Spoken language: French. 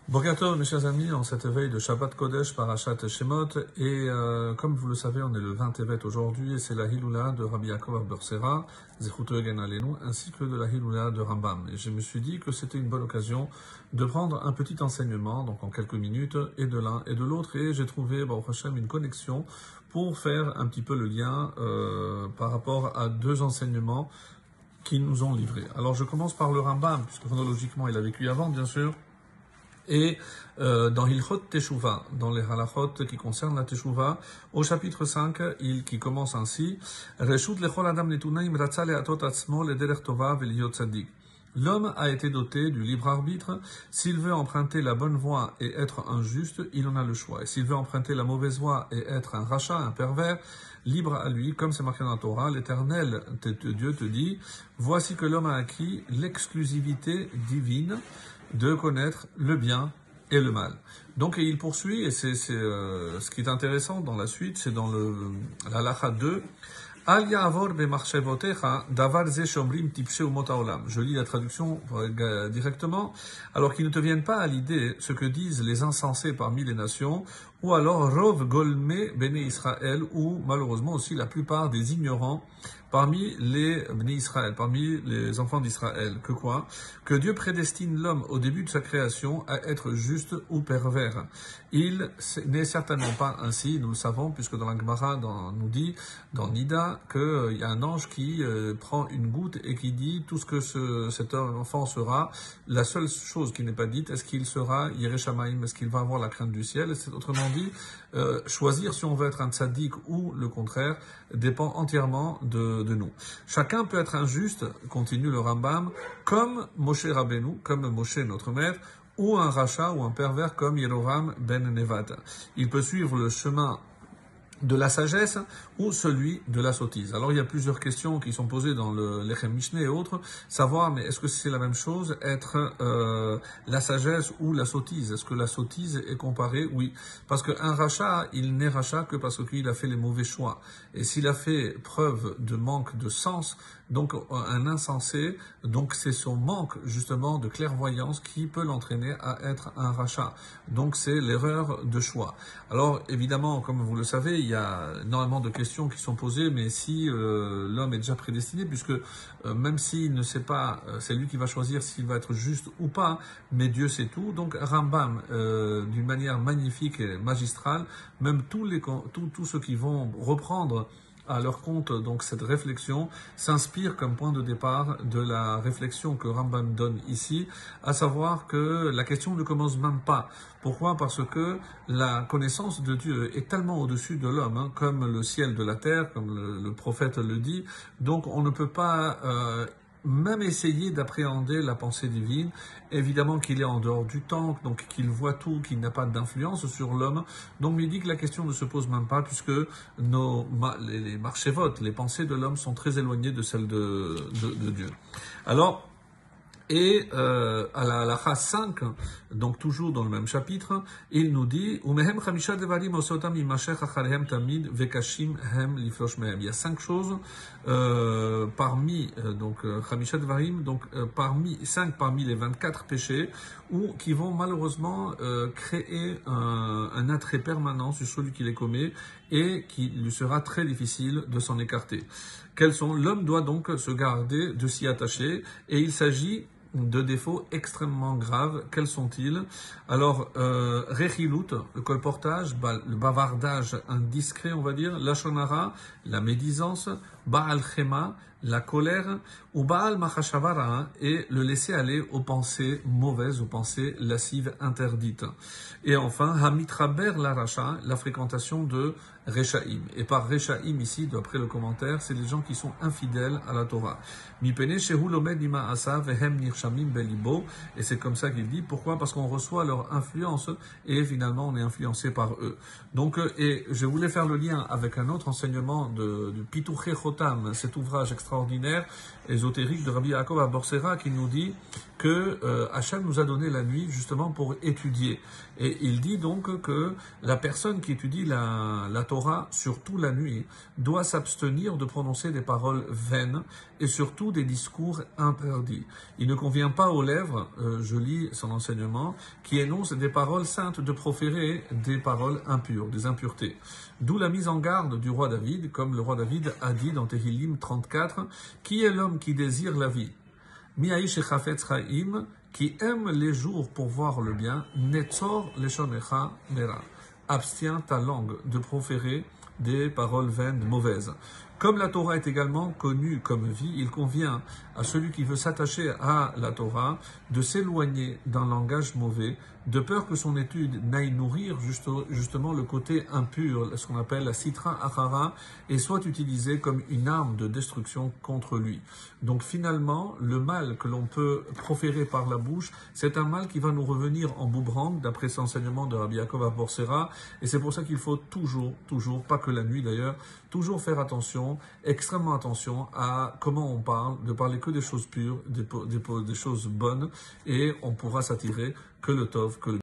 Boker Tov, mes chers amis, en cette veille de Shabbat Kodesh, Parashat Shemot, et comme vous le savez, on est le 20 Tevet aujourd'hui, et c'est la Hiloula de Rabbi Yaakov Bersera, Zechuto Egen Alenu, ainsi que de la Hiloula de Rambam. Et je me suis dit que c'était une bonne occasion de prendre un petit enseignement, donc en quelques minutes, et de l'un et de l'autre, et j'ai trouvé, Baruch Hashem, une connexion pour faire un petit peu le lien par rapport à deux enseignements qui nous ont livrés. Alors je commence par le Rambam, puisque chronologiquement il a vécu avant, bien sûr. Et dans Hilchot Teshuvah, dans les halachot qui concernent la Teshuvah, au chapitre 5, qui commence ainsi, Reshut lechol adam netunaim ratza le'atot atzmo lederech tova ve'liyot tzadik. L'homme a été doté du libre arbitre. S'il veut emprunter la bonne voie et être un juste, il en a le choix. Et s'il veut emprunter la mauvaise voie et être un rachat, un pervers, libre à lui, comme c'est marqué dans la Torah, l'Éternel, Dieu te dit, voici que l'homme a acquis l'exclusivité divine de connaître le bien et le mal. Donc, et il poursuit, et c'est ce qui est intéressant dans la suite, c'est dans la Lacha 2, Al ya'avor be'machshevotecha davar ze shomrim tipshe umot haolam. Je lis la traduction directement. Alors qu'ils ne te viennent pas à l'idée ce que disent les insensés parmi les nations, ou alors rov golme bene Israël, ou malheureusement aussi la plupart des ignorants parmi les Bnei Israël, parmi les enfants d'Israël. Que quoi? Que Dieu prédestine l'homme au début de sa création à être juste ou pervers. Il n'est certainement pas ainsi, nous le savons, puisque dans la Gemara nous dit, dans Nida, qu'il y a un ange qui prend une goutte et qui dit tout ce que cet enfant sera. La seule chose qui n'est pas dite, est-ce qu'il sera Yireh Shamayim, est-ce qu'il va avoir la crainte du ciel? C'est autrement dit, choisir si on veut être un tzaddik ou le contraire dépend entièrement de nous. Chacun peut être injuste, continue le Rambam, comme Moshe Rabbeinu, comme Moshe notre maître, ou un rachat ou un pervers comme Yerovam ben Nevat. Il peut suivre le chemin de la sagesse ou celui de la sottise. Alors il y a plusieurs questions qui sont posées dans le Lechem Mishneh et autres, savoir mais est-ce que c'est la même chose être la sagesse ou la sottise? Est-ce que la sottise est comparée? Oui, parce qu'un rachat, il n'est rachat que parce qu'il a fait les mauvais choix. Et s'il a fait preuve de manque de sens, donc un insensé, donc c'est son manque justement de clairvoyance qui peut l'entraîner à être un rachat. Donc c'est l'erreur de choix. Alors évidemment, comme vous le savez, il y a énormément de questions qui sont posées, mais si l'homme est déjà prédestiné, puisque même s'il ne sait pas, c'est lui qui va choisir s'il va être juste ou pas, mais Dieu sait tout. Donc Rambam, d'une manière magnifique et magistrale, même tous ceux qui vont reprendre à leur compte, donc cette réflexion s'inspire comme point de départ de la réflexion que Rambam donne ici, à savoir que la question ne commence même pas. Pourquoi? Parce que la connaissance de Dieu est tellement au-dessus de l'homme, comme le ciel de la terre, comme le prophète le dit, donc on ne peut pas même essayer d'appréhender la pensée divine. Évidemment qu'il est en dehors du temps, donc qu'il voit tout, qu'il n'a pas d'influence sur l'homme. Donc il dit que la question ne se pose même pas, puisque les marchévotes, les pensées de l'homme sont très éloignées de celles de Dieu. Alors, et à la halakha 5, donc toujours dans le même chapitre, il nous dit il y a 5 choses parmi parmi les 24 péchés qui vont malheureusement créer un attrait permanent sur celui qui les commet et qui lui sera très difficile de s'en écarter. Quels sont? L'homme doit donc se garder de s'y attacher, et il s'agit de défauts extrêmement graves. Quels sont-ils? Alors, rechilut, le colportage, le bavardage indiscret, on va dire, la shonara, la médisance, baal chema, la colère, ou baal machashavara, et le laisser aller aux pensées mauvaises, aux pensées lascives interdites. Et enfin, hamitraber la racha, la fréquentation de Rechaim. Et par Rechaim ici, d'après le commentaire, c'est les gens qui sont infidèles à la Torah. Mipene shehu lomed ima asa vehem nirshamim belibo. Et c'est comme ça qu'il dit. Pourquoi? Parce qu'on reçoit leur influence et finalement on est influencé par eux. Donc, et je voulais faire le lien avec un autre enseignement de Pituchei Chotam, cet ouvrage extraordinaire, ésotérique de Rabbi Yaakov Bersera, qui nous dit que Hachem nous a donné la nuit justement pour étudier. Et il dit donc que la personne qui étudie la Torah, surtout la nuit, doit s'abstenir de prononcer des paroles vaines et surtout des discours interdits. Il ne convient pas aux lèvres, je lis son enseignement, qui énonce des paroles saintes de proférer des paroles impures, des impuretés. D'où la mise en garde du roi David, comme le roi David a dit dans Tehillim 34, « Qui est l'homme qui désire la vie ?» Mi'aïch et Chafetz Chaim, qui aime les jours pour voir le bien, Netzor leshonecha mera. Abstiens ta langue de proférer des paroles vaines, mauvaises. Comme la Torah est également connue comme vie, il convient à celui qui veut s'attacher à la Torah de s'éloigner d'un langage mauvais, de peur que son étude n'aille nourrir justement le côté impur, ce qu'on appelle la sitra achara, et soit utilisée comme une arme de destruction contre lui. Donc finalement, le mal que l'on peut proférer par la bouche, c'est un mal qui va nous revenir en boomerang, d'après cet enseignement de Rabbi Yaakov à Borsera, et c'est pour ça qu'il faut toujours, pas que la nuit d'ailleurs, toujours faire attention, extrêmement attention à comment on parle, de parler que des choses pures, des choses bonnes, et on pourra s'attirer que le tov, que le